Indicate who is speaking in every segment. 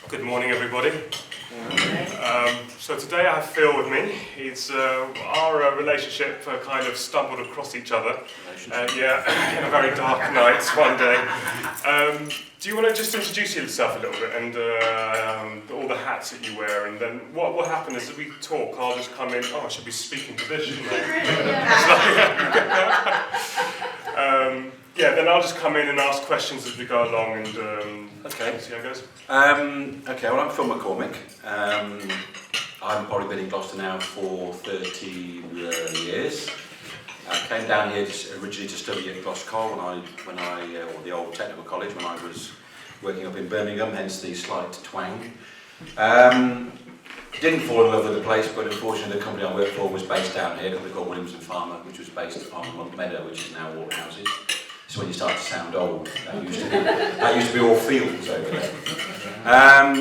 Speaker 1: Good morning, everybody. So today I have Phil with me. It's our relationship kind of stumbled across each other. In a very dark night one day. Do you want to just introduce yourself a little bit and all the hats that you wear, and then what will happen is that we talk, I'll just come in, I should be speaking to this, shouldn't I? Then I'll just come in and ask questions as we go along and see how it goes.
Speaker 2: Well, I'm Phil McCormick. I've probably been in Gloucester now for 30 years. I came down here originally to study at Gloucester College or the old technical college, when I was working up in Birmingham, hence the slight twang. Didn't fall in love with the place, but unfortunately the company I worked for was based down here, a company called Williams and Farmer, which was based on Monk Meadow, which is now all houses. It's when you start to sound old. That used to be all fields over there.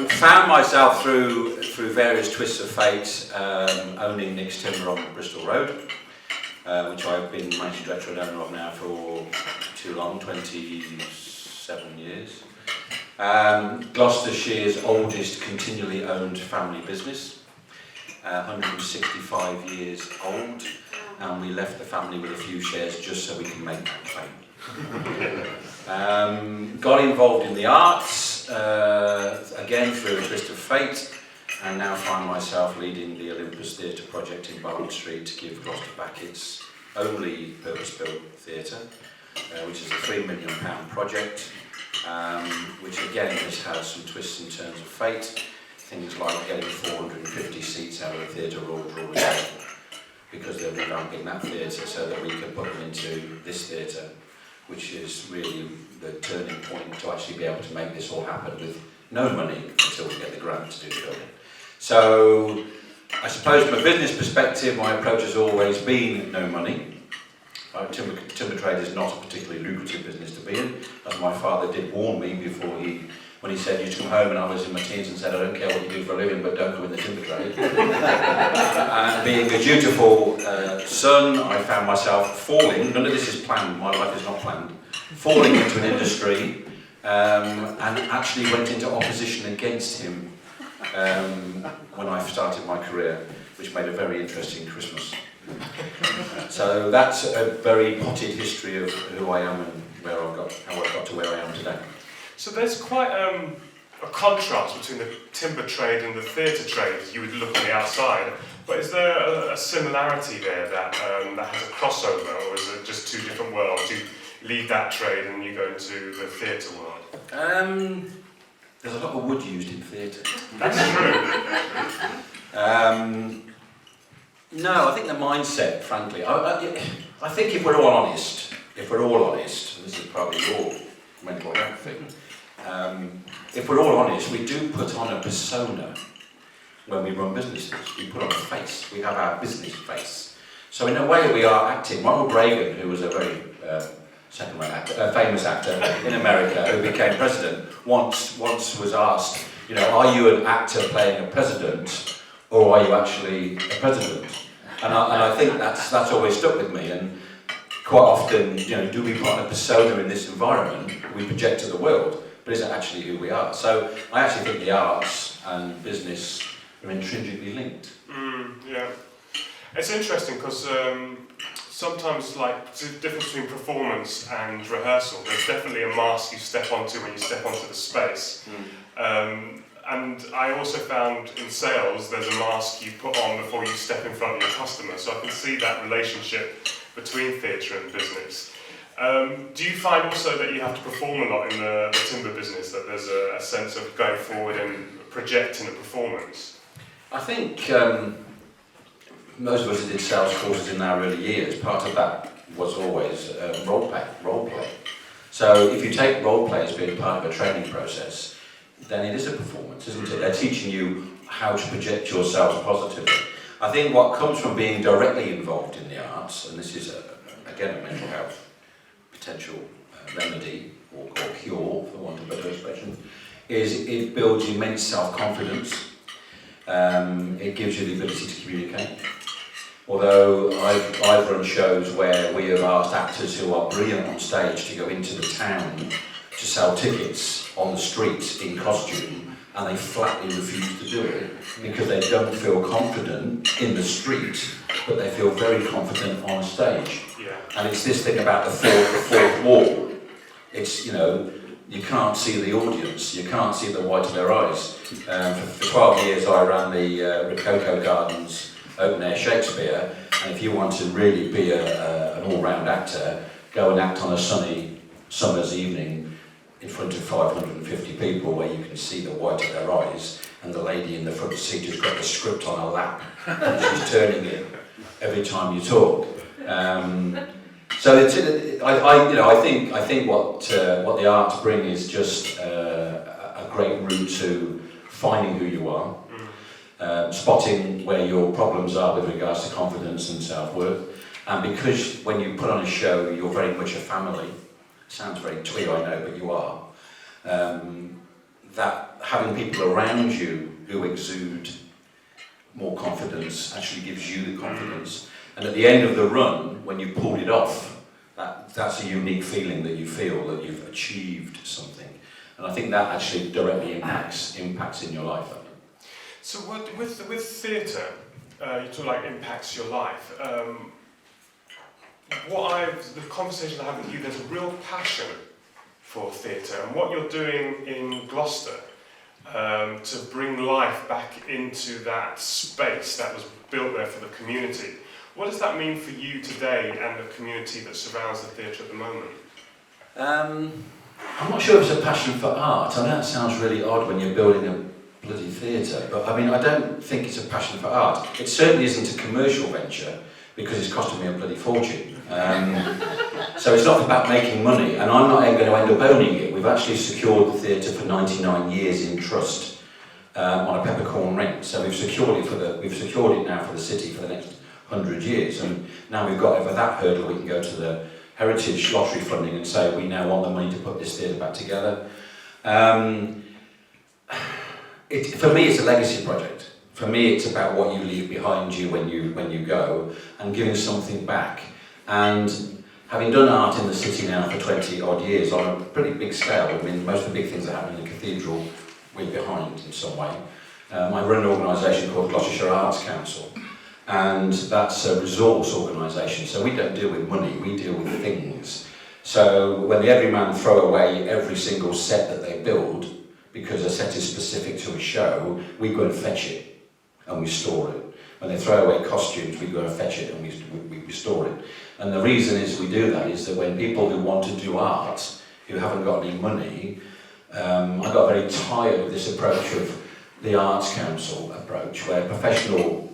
Speaker 2: Found myself through various twists of fate owning Nick's Timber on Bristol Road, which I've been managing director and owner of now for too long, 27 years. Gloucestershire's oldest continually owned family business, 165 years old, and we left the family with a few shares just so we can make that claim. Got involved in the arts, again through a twist of fate, and now find myself leading the Olympus Theatre project in Barton Street to give Gloucester back its only purpose-built theatre, which is a £3 million project, which again has had some twists and turns of fate. Things like getting 450 seats out of the theatre all drawn because they're revamping that theatre so that we can put them into this theatre, which is really the turning point to actually be able to make this all happen with no money until we get the grant to do the building. So I suppose from a business perspective, my approach has always been no money. Timber trade is not a particularly lucrative business to be in, as my father did warn me when he said, you come home and I was in my teens and said, I don't care what you do for a living, but don't go in the timber trade. And being a dutiful son, I found myself falling, none of this is planned, my life is not planned, falling into an industry and actually went into opposition against him when I started my career, which made a very interesting Christmas. So that's a very potted history of who I am and how I got to where I am today.
Speaker 1: So there's quite a contrast between the timber trade and the theatre trade, as you would look on the outside. But is there a similarity there that has a crossover, or is it just two different worlds? You leave that trade and you go into the theatre world?
Speaker 2: There's a lot of wood used in theatre.
Speaker 1: That's true.
Speaker 2: No, I think the mindset, frankly, I think if we're all honest, and this is probably your mental health thing, if we're all honest, we do put on a persona when we run businesses. We put on a face. We have our business face. So in a way we are acting. Ronald Reagan, who was a very famous actor in America, who became president, once was asked, are you an actor playing a president, or are you actually a president? And I think that's always stuck with me. And quite often, do we put on a persona in this environment we project to the world, but is it actually who we are? So I actually think the arts and business are intrinsically linked.
Speaker 1: Yeah. It's interesting because sometimes, like, the difference between performance and rehearsal, there's definitely a mask you step onto when you step onto the space. And I also found in sales, there's a mask you put on before you step in front of your customer. So I can see that relationship between theatre and business. Do you find also that you have to perform a lot in the timber business, that there's a sense of going forward and projecting a performance?
Speaker 2: I think most of us that did sales courses in our early years, part of that was always role play. So if you take role play as being part of a training process, then it is a performance, isn't it? They're teaching you how to project yourself positively. I think what comes from being directly involved in the arts, and this is again a mental health potential remedy or cure, for want of a better expression, is it builds immense self-confidence. It gives you the ability to communicate. Although I've run shows where we have asked actors who are brilliant on stage to go into the town to sell tickets on the streets in costume and they flatly refuse to do it because they don't feel confident in the street, but they feel very confident on stage.
Speaker 1: Yeah.
Speaker 2: And it's this thing about the fourth wall. It's, you know, you can't see the audience, you can't see the white of their eyes. For 12 years I ran the Rococo Gardens Open Air Shakespeare, and if you want to really be an all-round actor, go and act on a sunny summer's evening in front of 550 people where you can see the white of their eyes, and the lady in the front seat has got the script on her lap and she's turning it every time you talk. So it's, I think what the arts bring is just a great route to finding who you are, spotting where your problems are with regards to confidence and self-worth, and because when you put on a show you're very much a family. Sounds very twee, I know, but you are. That having people around you who exude more confidence actually gives you the confidence. And at the end of the run, when you've pulled it off, that's a unique feeling that you feel that you've achieved something. And I think that actually directly impacts in your life.
Speaker 1: So with theatre, you talk like impacts your life. The conversation I have with you, there's a real passion for theatre, and what you're doing in Gloucester to bring life back into that space that was built there for the community. What does that mean for you today and the community that surrounds the theatre at the moment?
Speaker 2: I'm not sure if it's a passion for art. I know that sounds really odd when you're building a bloody theatre, but I mean, I don't think it's a passion for art. It certainly isn't a commercial venture, because it's costing me a bloody fortune. So it's not about making money, and I'm not going to end up owning it. We've actually secured the theatre for 99 years in trust on a peppercorn rent. So we've secured it now for the city for the next 100 years, and now we've got over that hurdle. We can go to the Heritage Lottery funding and say we now want the money to put this theatre back together. For me, it's a legacy project. For me, it's about what you leave behind you when you go, and giving something back. And having done art in the city now for 20 odd years on a pretty big scale, I mean, most of the big things that happen in the cathedral, we're behind in some way. I run an organisation called Gloucestershire Arts Council, and that's a resource organisation, so we don't deal with money, we deal with things. So when the Everyman throw away every single set that they build, because a set is specific to a show, we go and fetch it and we store it. When they throw away costumes, we go and fetch it and we store it. And the reason is we do that is that when people who want to do art, who haven't got any money, I got very tired of this approach of the Arts Council approach, where professional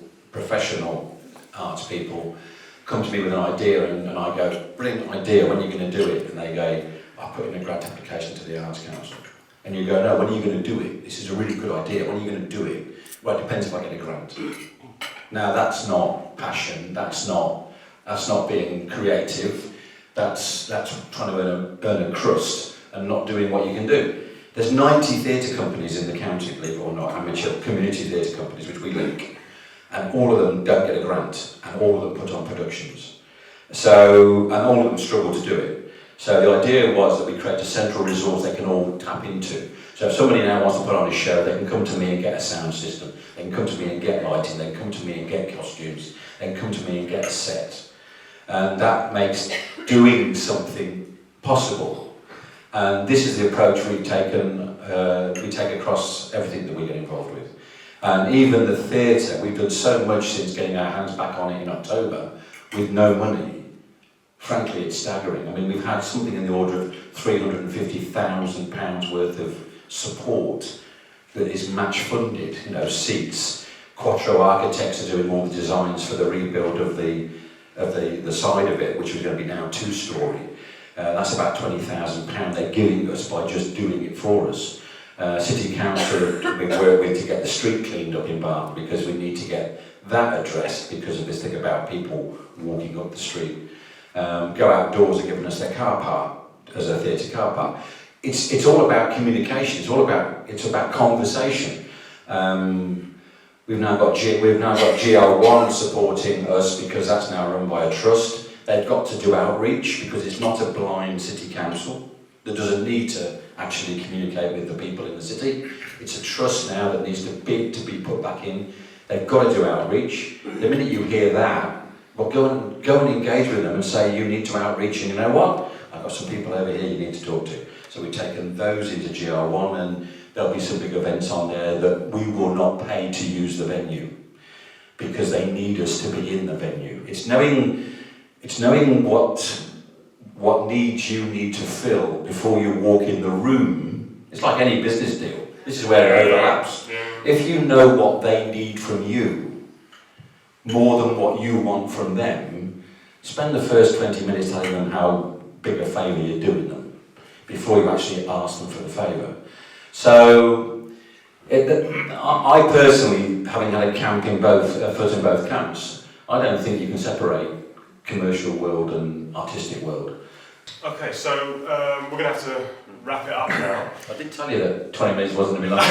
Speaker 2: arts people come to me with an idea and I go, brilliant idea, when are you going to do it? And they go, I'll put in a grant application to the Arts Council. And you go, no, when are you going to do it? This is a really good idea, when are you going to do it? Well, it depends if I get a grant. Now that's not passion, that's not being creative, that's trying to earn a crust and not doing what you can do. There's 90 theatre companies in the county, believe it or not, amateur community theatre companies, which we link, and all of them don't get a grant, and all of them put on productions. So, and all of them struggle to do it. So the idea was that we create a central resource they can all tap into. So if somebody now wants to put on a show, they can come to me and get a sound system, they can come to me and get lighting, they can come to me and get costumes, they can come to me and get a set. And that makes doing something possible. And this is the approach we've taken, we take across everything that we get involved with. And even the theatre, we've done so much since getting our hands back on it in October with no money. Frankly, it's staggering. I mean, we've had something in the order of £350,000 worth of support that is match funded, you know, seats. Quattro Architects are doing all the designs for the rebuild of the side of it, which is going to be now 2-storey. That's about £20,000 they're giving us by just doing it for us. City Council we work with to get the street cleaned up in Barton, because we need to get that addressed because of this thing about people walking up the street. Go Outdoors are giving us their car park as a theatre car park. It's all about communication. It's about conversation. We've now got GL1 supporting us because that's now run by a trust. They've got to do outreach because it's not a blind city council that doesn't need to actually communicate with the people in the city. It's a trust now that needs to be put back in. They've got to do outreach. The minute you hear that, well, go and engage with them and say you need to outreach, and you know what? I've got some people over here you need to talk to. So we've taken those into GR1, and there'll be some big events on there that we will not pay to use the venue because they need us to be in the venue. It's knowing what needs you need to fill before you walk in the room. It's like any business deal. This is where it overlaps. If you know what they need from you more than what you want from them, spend the first 20 minutes telling them how big a favour you're doing them before you actually ask them for the favour. So, I personally, having had a camp in foot in both camps, I don't think you can separate commercial world and artistic world.
Speaker 1: Okay, so we're going to have to wrap it up now.
Speaker 2: I did tell you that 20 minutes wasn't going to be long.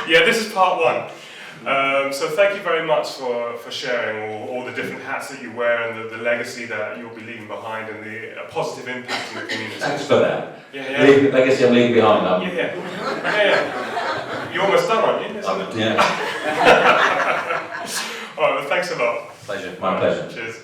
Speaker 1: Yeah, this is part one. So thank you very much for sharing all the different hats that you wear and the legacy that you'll be leaving behind and the positive impact in the community.
Speaker 2: Thanks for that.
Speaker 1: Yeah.
Speaker 2: Legacy I'm leaving behind.
Speaker 1: Yeah. You're almost done, aren't you?
Speaker 2: Yeah.
Speaker 1: All right, well, thanks a lot.
Speaker 2: Pleasure. My pleasure.
Speaker 1: Cheers.